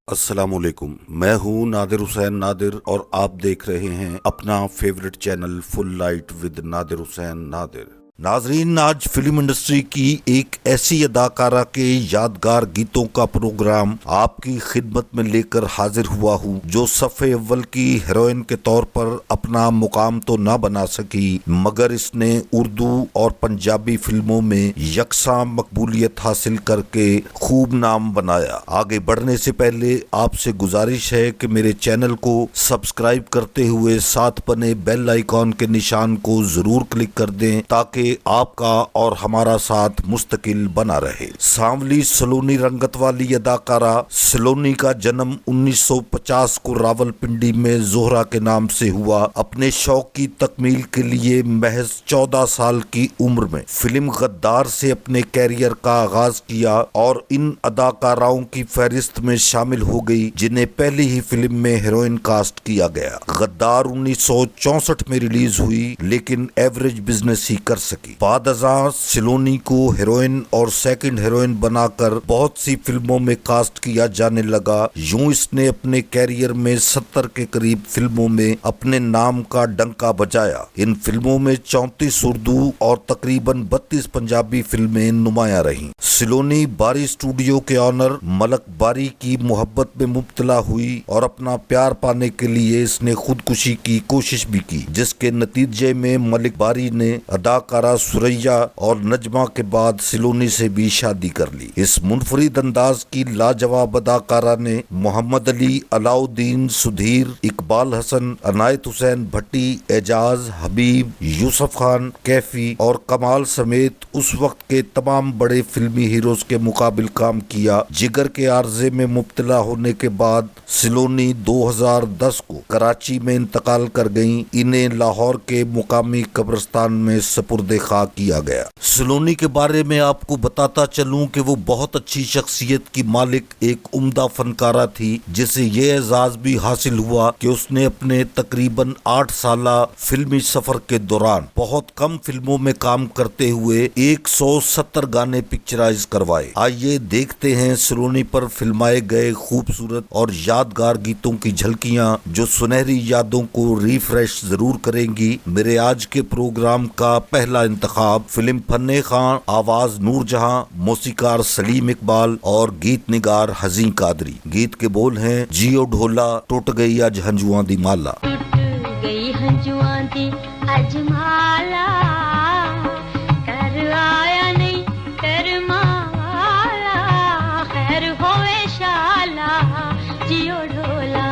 अस्सलामुअलैकुम। मैं हूँ नादिर हुसैन नादिर और आप देख रहे हैं अपना favourite channel full light with Nadir Hussain Nadir. नाजरीन, आज फिल्म इंडस्ट्री की एक ऐसी अदाकारा के यादगार गीतों का प्रोग्राम आपकी खिदमत में लेकर हाजिर हुआ हूँ, जो सफ़े अव्वल की हीरोइन के तौर पर अपना मुकाम तो ना बना सकी, मगर इसने उर्दू और पंजाबी फिल्मों में यकसा मकबूलियत हासिल करके खूब नाम बनाया। आगे बढ़ने से पहले आपसे गुजारिश है कि मेरे चैनल को सब्सक्राइब करते हुए साथ बने बेल आइकॉन के निशान को जरूर क्लिक कर दें, ताकि आपका और हमारा साथ मुस्तकिल बना रहे। सांवली सलोनी रंगत वाली अदाकारा सलोनी का जन्म 1950 को रावलपिंडी में जोहरा के नाम से हुआ। अपने शौक की तकमील के लिए महज 14 साल की उम्र में फिल्म गद्दार से अपने कैरियर का आगाज किया और इन अदाकाराओं की फहरिस्त में शामिल हो गई जिन्हें पहली ही फिल्म में हीरोइन कास्ट किया गया। गद्दार 1964 में रिलीज हुई, लेकिन एवरेज बिजनेस ही कर सकी। बाद अज़ां सलोनी को हीरोइन और सेकंड हीरोइन बनाकर बहुत सी फिल्मों में कास्ट किया जाने लगा। यूं इसने अपने कैरियर में 70 के करीब फिल्मों में अपने नाम का डंका बजाया। इन फिल्मों में 34 उर्दू और तकरीबन 32 पंजाबी फिल्में नुमाया रहीं। सलोनी बारी स्टूडियो के ऑनर मलक बारी की मोहब्बत में मुब्तला हुई और अपना प्यार पाने के लिए इसने खुदकुशी की कोशिश भी की, जिसके नतीजे में मलिक बारी ने अदाकारा सुरैया और नजमा के बाद सलोनी से भी शादी कर ली। इस मुनफरिद अंदाज की लाजवाब अदाकारा ने मोहम्मद अली, अलाउद्दीन, सुधीर, इकबाल हसन, अनायत हुसैन भट्टी, एजाज, हबीब, यूसुफ खान, कैफी और कमाल समेत उस वक्त के तमाम बड़े फिल्मी हीरोज के मुकाबिल काम किया। जिगर के आर्जे में मुब्तला होने के बाद सलोनी 2010 को कराची में इंतकाल कर गयी। इन्हें लाहौर के मुकामी कब्रिस्तान में सुपुर्द खाक किया गया। सलोनी के बारे में आपको बताता चलूं कि वो बहुत अच्छी शख्सियत की मालिक एक उम्दा फनकारा थी, जिसे ये एजाज भी हासिल हुआ कि उसने अपने तकरीबन 8 साला फिल्मी सफर के दौरान बहुत कम फिल्मों में काम करते हुए 170 गाने पिक्चराइज करवाए। आइए देखते हैं सलोनी पर फिल्माए गए खूबसूरत और यादगार गीतों की झलकियां, जो सुनहरी यादों को रिफ्रेश जरूर करेंगी। मेरे आज के प्रोग्राम का पहला इंतखाब फिल्म फन्ने खां, आवाज नूरजहां, मौसीकार सलीम इकबाल और गीत निगार हज़ीं कादरी। गीत के बोल हैं, जियो ढोला टूट गई आज हंजुआं दी माला। टूट गई हंजुआं दी आज माला, कर आया नहीं कर माला, खैर होवे शाला, जियो ढोला।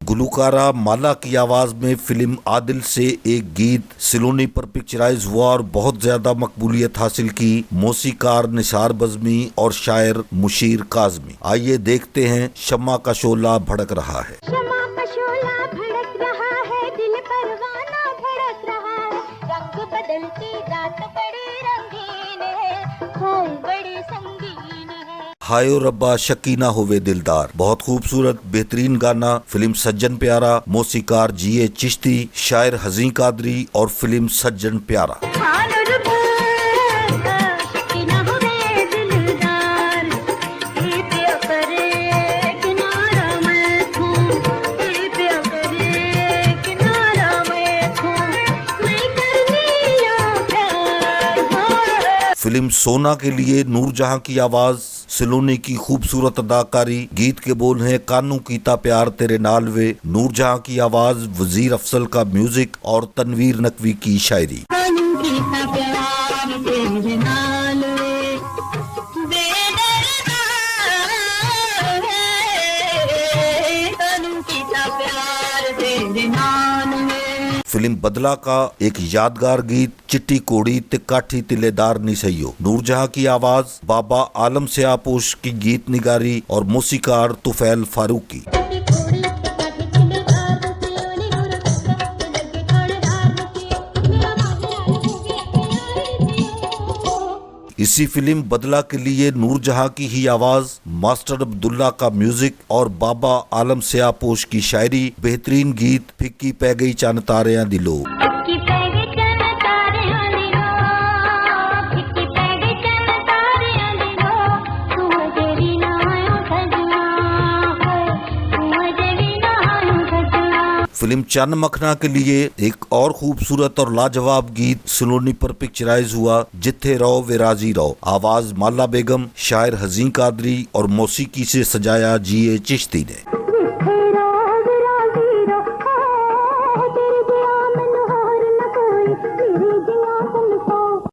गुलकारा माला की आवाज में फिल्म आदिल से एक गीत सलोनी पर पिक्चराइज हुआ और बहुत ज्यादा मकबूलियत हासिल की। मौसीकार निसार बज़मी और शायर मुशीर काज़मी। आइए देखते हैं, शम्मा का शोला भड़क रहा है। शम्मा का शोला भड़क रहा है, दिल परवाना भड़क रहा है, रंग बदलती रात बड़ी रंगीन है, खून बड़ी संगीन है। हाय ओ रब्बा शकीना होवे दिलदार, बहुत खूबसूरत बेहतरीन गाना। फिल्म सज्जन प्यारा, मौसीकार जीए चिश्ती, शायर हज़ीं कादरी और फिल्म सज्जन प्यारा। फिल्म सोना के लिए नूरजहां की आवाज, सलोनी की खूबसूरत अदाकारी। गीत के बोल हैं, कानू कीता प्यार तेरे नाल वे। नूरजहां की आवाज, वजीर अफसल का म्यूजिक और तनवीर नकवी की शायरी। फिल्म बदला का एक यादगार गीत, चिट्टी कोड़ी ते काठी तिलेदार नी सहियो। नूरजहां की आवाज, बाबा आलम से आपोश की गीत निगारी और मौसीकार तुफैल फारूकी। इसी फिल्म बदला के लिए नूरजहां की ही आवाज, मास्टर अब्दुल्ला का म्यूजिक और बाबा आलम से आपोश की शायरी। बेहतरीन गीत, फिक्की पै गई चन तारियां दिलो। फिल्म चन्न मखना के लिए एक और खूबसूरत और लाजवाब गीत सलोनी पर पिक्चराइज हुआ जिथे रहो वे राजी रहो। आवाज माला बेगम, शायर हज़ीं कादरी और मौसीकी से सजाया G.A. चिश्ती ने।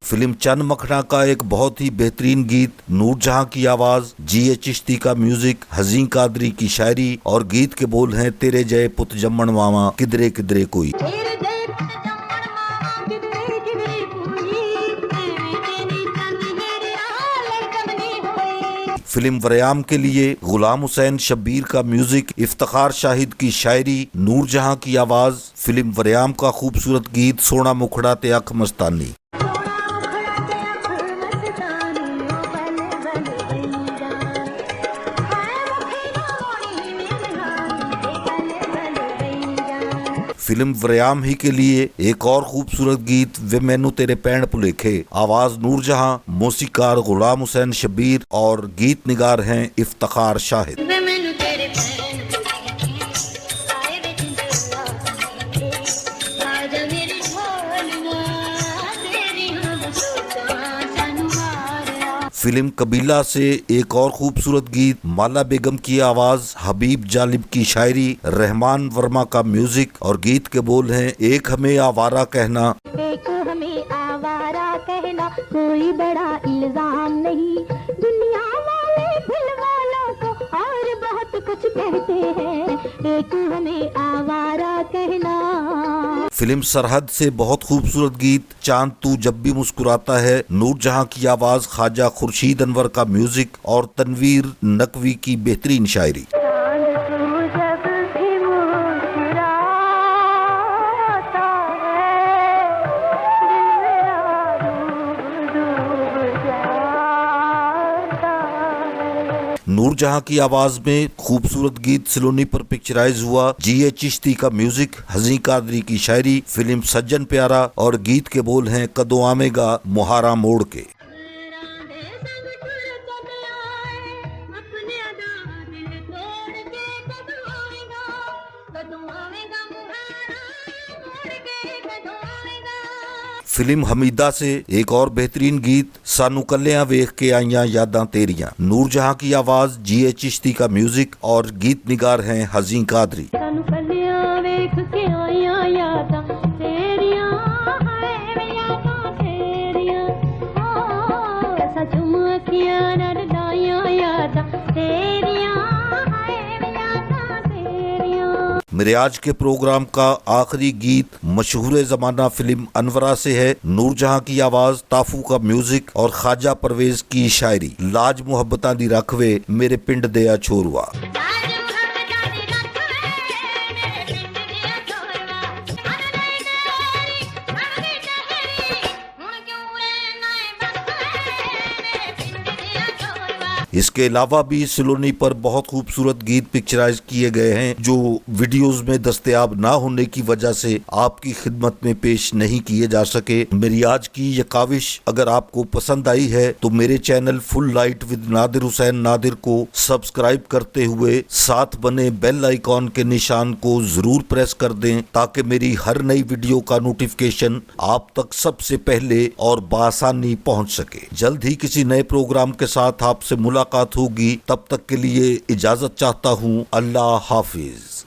फिल्म चन्न मखना का एक बहुत ही बेहतरीन गीत, नूरजहां की आवाज, G.A. चिश्ती का म्यूजिक, हज़ीं कादरी की शायरी और गीत के बोल हैं तेरे जय पुत जम्मन मामा किधरे किधरे कोई। फिल्म वरयाम के लिए गुलाम हुसैन शब्बीर का म्यूजिक, इफ्तिखार शाहिद की शायरी, नूरजहां की आवाज। फिल्म वरयाम का खूबसूरत गीत सोना मुखड़ा ते अख मस्तानी। फिल्म वरयाम ही के लिए एक और खूबसूरत गीत वे मैनू तेरे पैण भुलेखे। आवाज नूरजहां, मौसीकार गुलाम हुसैन शब्बीर और गीत निगार हैं इफ्तिखार शाहिद। फिल्म कबीला से एक और खूबसूरत गीत, माला बेगम की आवाज, हबीब जालिब की शायरी, रहमान वर्मा का म्यूजिक और गीत के बोल हैं एक हमें आवारा कहना। एक हमें आवारा कहना कोई बड़ा इल्जाम नहीं, दुनिया वाले दिल वालों को और बहुत कुछ कहते हैं, एक हमें आवारा कहना। फिल्म सरहद से बहुत खूबसूरत गीत, चांद तू जब भी मुस्कुराता है, नूरजहां की आवाज, ख्वाजा खुर्शीद अनवर का म्यूजिक और तनवीर नकवी की बेहतरीन शायरी। नूरजहां की आवाज में खूबसूरत गीत सलोनी पर पिक्चराइज हुआ, G.A. चिश्ती का म्यूजिक, हज़ीं कादरी की शायरी। फिल्म सज्जन प्यारा और गीत के बोल हैं कदों आवेगा मुहारा मोड़ के। फिल्म हमीदा से एक और बेहतरीन गीत, सानू कल्लियां वेख के आईयां यादां तेरियां। नूरजहां की आवाज, G.A. चिश्ती का म्यूजिक और गीत निगार हैं हज़ीं कादरी। सानू कल्लियां वेख के आईयां यादां तेरियां, हाय यादां तेरियां, ऐसा झुमकियां नरदाइयां यादां तेरियां, हाय यादां तेरियां। मेरे आज के प्रोग्राम का आखिरी गीत मशहूर जमाना फिल्म अनवरा से है। नूरजहां की आवाज, ताफू का म्यूजिक और ख्वाजा परवेज की शायरी। लाज मुहब्बतां दी रखवे मेरे पिंड दिया छोरुआ। इसके अलावा भी सलोनी पर बहुत खूबसूरत गीत पिक्चराइज किए गए हैं जो वीडियोस में दस्तयाब ना होने की वजह से आपकी खिदमत में पेश नहीं किए जा सके। मेरी आज की ये काविश अगर आपको पसंद आई है तो मेरे channel full light with Nadir Hussain Nadir को सब्सक्राइब करते हुए साथ बने बेल आइकॉन के निशान को जरूर प्रेस कर दें ताकि मेरी हर नई वीडियो का नोटिफिकेशन आप तक सबसे पहले और बआसानी पहुंच सके। जल्द ही किसी नए प्रोग्राम के साथ आपसे मुलाकात होगी, तब तक के लिए इजाजत चाहता हूँ। अल्लाह हाफिज।